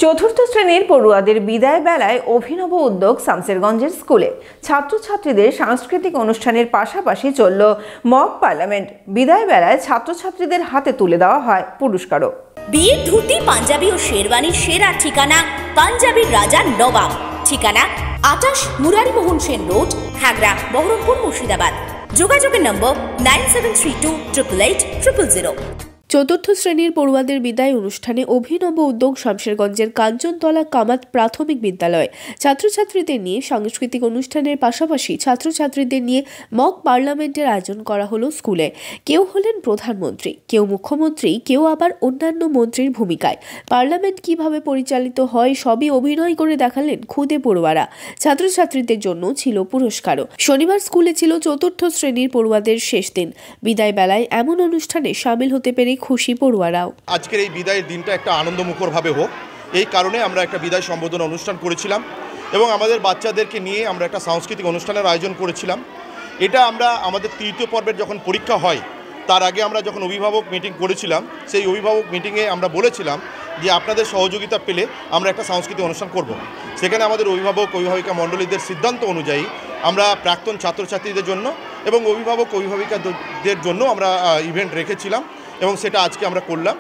চতুর্থ শ্রেণীর পড়ুয়াদের বিদায় বেলায় অভিনব উদ্যোগ শামসেরগঞ্জের স্কুলে। ছাত্রছাত্রীদের সাংস্কৃতিক অনুষ্ঠানের পাশাপাশি চলল মক পার্লামেন্ট। বিদায় বেলায় ছাত্রছাত্রীদের হাতে তুলে দেওয়া হয় পুরস্কারও। বিয়ের ধুতি, পাঞ্জাবি ও শেরওয়ানির সেরা ঠিকানা পাঞ্জাবির রাজা নবাব। ঠিকানা 28 মুরারি মোহন সেন রোড, খাগড়া, বহরমপুর, মুর্শিদাবাদ। যোগাযোগের নম্বর 9732888000। চতুর্থ শ্রেণীর পড়ুয়াদের বিদায় অনুষ্ঠানে অভিনব উদ্যোগ শামসেরগঞ্জের কাঞ্চনতলা কামাত প্রাথমিক বিদ্যালয়। ছাত্রছাত্রীদের নিয়ে সাংস্কৃতিক অনুষ্ঠানের পাশাপাশি ছাত্রছাত্রীদের নিয়ে মক পার্লামেন্টের আয়োজন করা হলো স্কুলে। কেউ হলেন প্রধানমন্ত্রী, কেউ মুখ্যমন্ত্রী, কেউ আবার অন্যান্য মন্ত্রীর ভূমিকায়। পার্লামেন্ট কিভাবে পরিচালিত হয় সবই অভিনয় করে দেখালেন খুদে পড়ুয়ারা। ছাত্রছাত্রীদের জন্য ছিল পুরস্কারও। শনিবার স্কুলে ছিল চতুর্থ শ্রেণীর পড়ুয়াদের শেষ দিন। বিদায় বেলায় এমন অনুষ্ঠানে সামিল হতে পেরে খুশি পড়ুয়ারাও। আজকের এই বিদায়ের দিনটা একটা আনন্দমুখরভাবে হোক, এই কারণে আমরা একটা বিদায় সম্বোধনা অনুষ্ঠান করেছিলাম এবং আমাদের বাচ্চাদেরকে নিয়ে আমরা একটা সাংস্কৃতিক অনুষ্ঠানের আয়োজন করেছিলাম। এটা আমরা আমাদের তৃতীয় পর্বের যখন পরীক্ষা হয় তার আগে আমরা যখন অভিভাবক মিটিং করেছিলাম, সেই অভিভাবক মিটিংয়ে আমরা বলেছিলাম যে আপনাদের সহযোগিতা পেলে আমরা একটা সাংস্কৃতিক অনুষ্ঠান করব। সেখানে আমাদের অভিভাবিকা মণ্ডলীদের সিদ্ধান্ত অনুযায়ী আমরা প্রাক্তন ছাত্রছাত্রীদের জন্য এবং অভিভাবিকাদের জন্য আমরা ইভেন্ট রেখেছিলাম এবং সেটা আজকে আমরা করলাম।